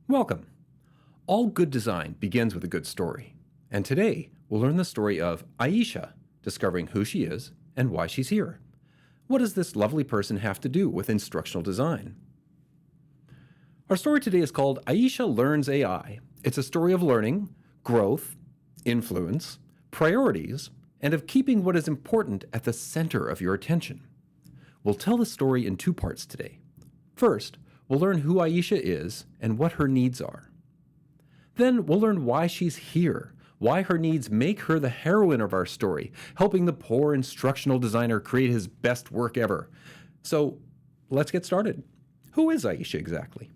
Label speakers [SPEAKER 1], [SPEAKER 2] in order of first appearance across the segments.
[SPEAKER 1] Welcome. All good design begins with a good story. And today, we'll learn the story of Ayesha, discovering who she is and why she's here. What does this lovely person have to do with instructional design? Our story today is called Ayesha Learns AI. It's a story of learning, growth, influence, priorities, and of keeping what is important at the center of your attention. We'll tell the story in two parts today. First, we'll learn who Ayesha is and what her needs are. Then we'll learn why she's here, why her needs make her the heroine of our story, helping the poor instructional designer create his best work ever. So let's get started. Who is Ayesha exactly?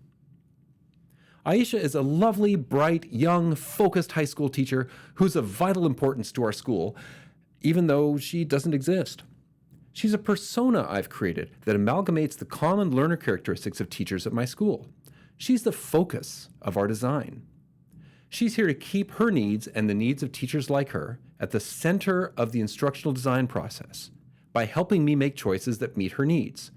[SPEAKER 1] Ayesha is a lovely, bright, young, focused high school teacher who's of vital importance to our school, even though she doesn't exist. She's a persona I've created that amalgamates the common learner characteristics of teachers at my school. She's the focus of our design. She's here to keep her needs and the needs of teachers like her at the center of the instructional design process by helping me make choices that meet her needs.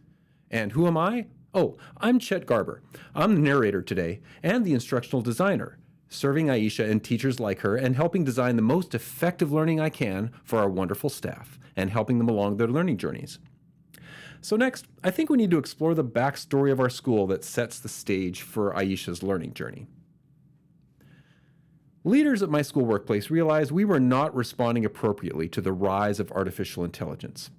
[SPEAKER 1] And who am I? Oh, I'm Chet Garber. I'm the narrator today and the instructional designer, serving Ayesha and teachers like her and helping design the most effective learning I can for our wonderful staff and helping them along their learning journeys. So next, I think we need to explore the backstory of our school that sets the stage for Ayesha's learning journey. Leaders at my school workplace realized we were not responding appropriately to the rise of artificial intelligence.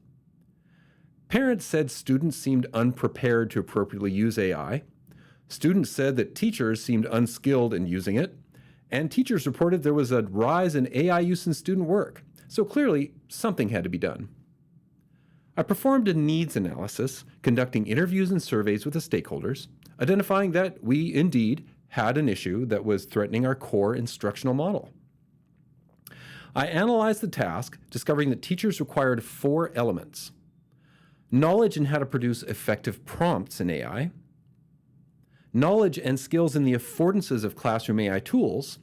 [SPEAKER 1] Parents said students seemed unprepared to appropriately use AI. Students said that teachers seemed unskilled in using it. And teachers reported there was a rise in AI use in student work. So clearly, something had to be done. I performed a needs analysis, conducting interviews and surveys with the stakeholders, identifying that we indeed had an issue that was threatening our core instructional model. I analyzed the task, discovering that teachers required 4 elements: knowledge in how to produce effective prompts in AI, knowledge and skills in the affordances of classroom AI tools,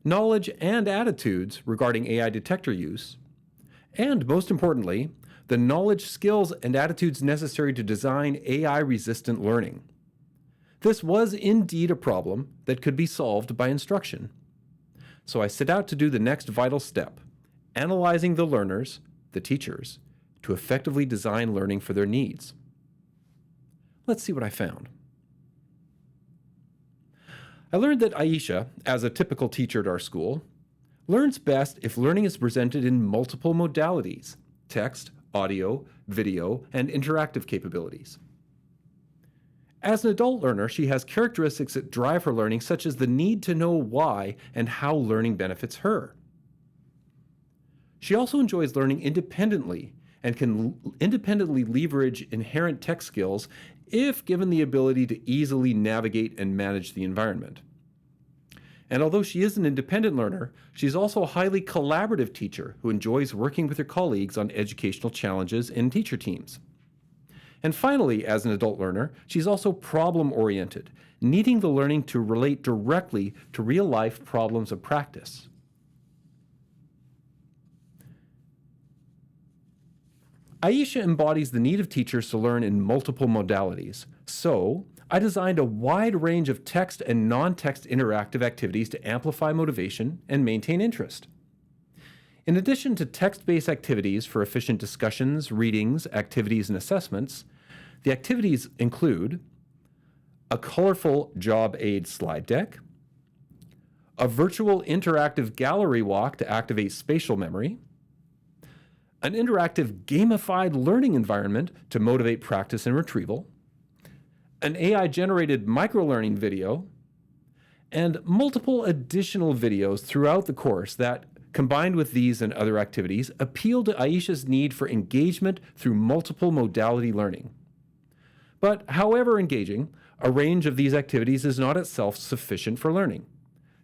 [SPEAKER 1] knowledge and attitudes regarding AI detector use, and most importantly, the knowledge, skills, and attitudes necessary to design AI-resistant learning. This was indeed a problem that could be solved by instruction. So I set out to do the next vital step, analyzing the learners, the teachers, to effectively design learning for their needs. Let's see what I found. I learned that Ayesha, as a typical teacher at our school, learns best if learning is presented in multiple modalities: text, audio, video, and interactive capabilities. As an adult learner, she has characteristics that drive her learning, such as the need to know why and how learning benefits her. She also enjoys learning independently and can independently leverage inherent tech skills if given the ability to easily navigate and manage the environment. And although she is an independent learner, she's also a highly collaborative teacher who enjoys working with her colleagues on educational challenges in teacher teams. And finally, as an adult learner, she's also problem-oriented, needing the learning to relate directly to real-life problems of practice. Ayesha embodies the need of teachers to learn in multiple modalities. So, I designed a wide range of text and non-text interactive activities to amplify motivation and maintain interest. In addition to text-based activities for efficient discussions, readings, activities, and assessments, the activities include a colorful job aid slide deck, a virtual interactive gallery walk to activate spatial memory, an interactive gamified learning environment to motivate practice and retrieval, an AI-generated microlearning video, and multiple additional videos throughout the course that, combined with these and other activities, appeal to Ayesha's need for engagement through multiple modality learning. But however engaging, a range of these activities is not itself sufficient for learning.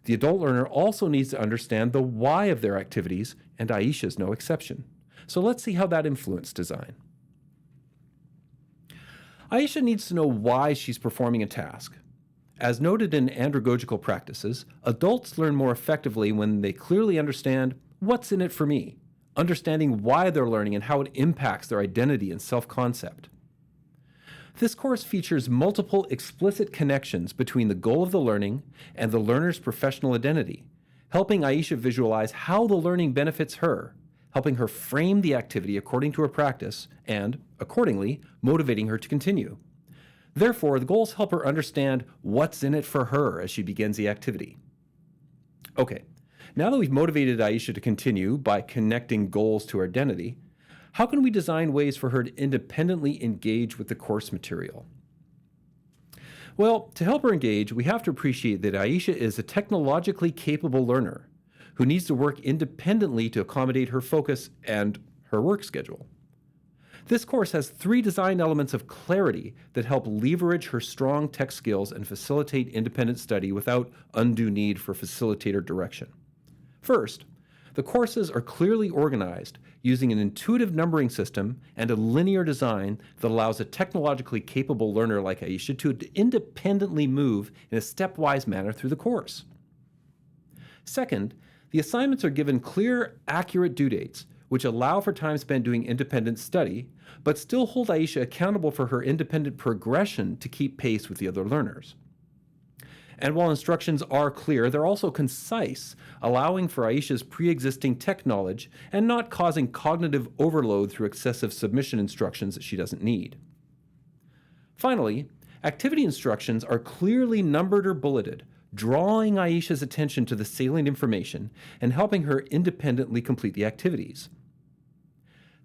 [SPEAKER 1] The adult learner also needs to understand the why of their activities, and Ayesha is no exception. So let's see how that influenced design. Ayesha needs to know why she's performing a task. As noted in andragogical practices, adults learn more effectively when they clearly understand what's in it for me, understanding why they're learning and how it impacts their identity and self-concept. This course features multiple explicit connections between the goal of the learning and the learner's professional identity, helping Ayesha visualize how the learning benefits her, helping her frame the activity according to her practice, and, accordingly, motivating her to continue. Therefore, the goals help her understand what's in it for her as she begins the activity. Okay, now that we've motivated Ayesha to continue by connecting goals to her identity, how can we design ways for her to independently engage with the course material? Well, to help her engage, we have to appreciate that Ayesha is a technologically capable learner who needs to work independently to accommodate her focus and her work schedule. This course has 3 design elements of clarity that help leverage her strong tech skills and facilitate independent study without undue need for facilitator direction. First, the courses are clearly organized using an intuitive numbering system and a linear design that allows a technologically capable learner like Ayesha to independently move in a stepwise manner through the course. Second, the assignments are given clear, accurate due dates, which allow for time spent doing independent study, but still hold Ayesha accountable for her independent progression to keep pace with the other learners. And while instructions are clear, they're also concise, allowing for Ayesha's pre-existing tech knowledge and not causing cognitive overload through excessive submission instructions that she doesn't need. Finally, activity instructions are clearly numbered or bulleted, drawing Ayesha's attention to the salient information and helping her independently complete the activities.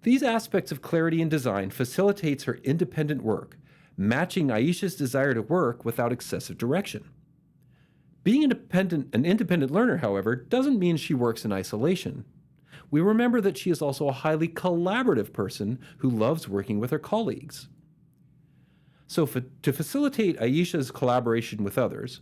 [SPEAKER 1] These aspects of clarity and design facilitates her independent work, matching Ayesha's desire to work without excessive direction. Being an independent learner, however, doesn't mean she works in isolation. We remember that she is also a highly collaborative person who loves working with her colleagues. So to facilitate Ayesha's collaboration with others,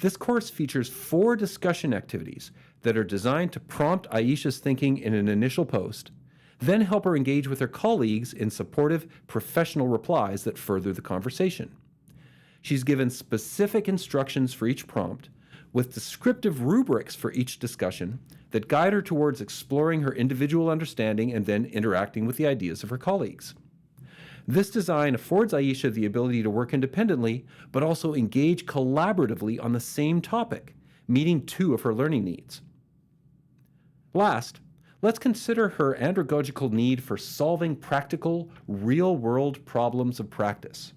[SPEAKER 1] this course features 4 discussion activities that are designed to prompt Ayesha's thinking in an initial post, then help her engage with her colleagues in supportive, professional replies that further the conversation. She's given specific instructions for each prompt, with descriptive rubrics for each discussion that guide her towards exploring her individual understanding and then interacting with the ideas of her colleagues. This design affords Ayesha the ability to work independently, but also engage collaboratively on the same topic, meeting 2 of her learning needs. Last, let's consider her andragogical need for solving practical, real-world problems of practice.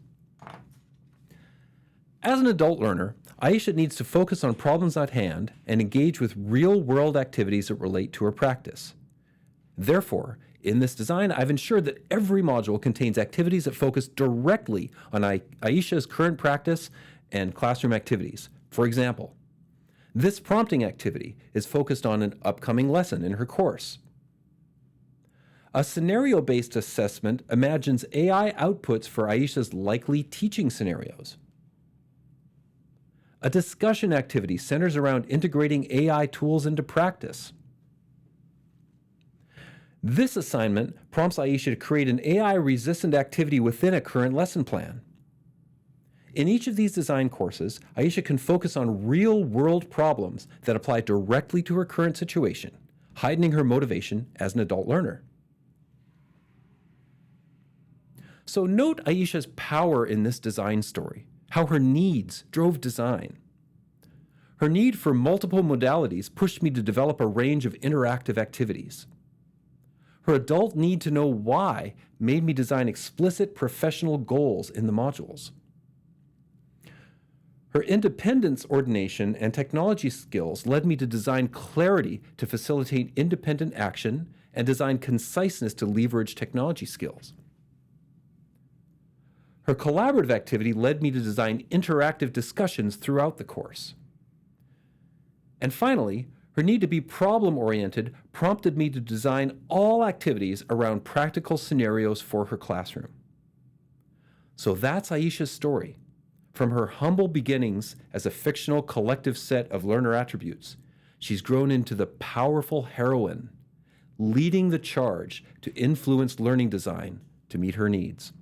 [SPEAKER 1] As an adult learner, Ayesha needs to focus on problems at hand and engage with real-world activities that relate to her practice. Therefore, in this design, I've ensured that every module contains activities that focus directly on Ayesha's current practice and classroom activities. For example, this prompting activity is focused on an upcoming lesson in her course. A scenario-based assessment imagines AI outputs for Ayesha's likely teaching scenarios. A discussion activity centers around integrating AI tools into practice. This assignment prompts Ayesha to create an AI-resistant activity within a current lesson plan. In each of these design courses, Ayesha can focus on real-world problems that apply directly to her current situation, heightening her motivation as an adult learner. So note Ayesha's power in this design story, how her needs drove design. Her need for multiple modalities pushed me to develop a range of interactive activities. Her adult need to know why made me design explicit professional goals in the modules. Her independence ordination and technology skills led me to design clarity to facilitate independent action and design conciseness to leverage technology skills. Her collaborative activity led me to design interactive discussions throughout the course. And finally, her need to be problem-oriented prompted me to design all activities around practical scenarios for her classroom. So that's Ayesha's story. From her humble beginnings as a fictional collective set of learner attributes, she's grown into the powerful heroine, leading the charge to influence learning design to meet her needs.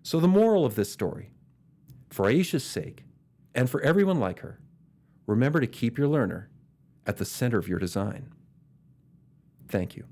[SPEAKER 1] So the moral of this story, for Ayesha's sake, and for everyone like her, remember to keep your learner at the center of your design. Thank you.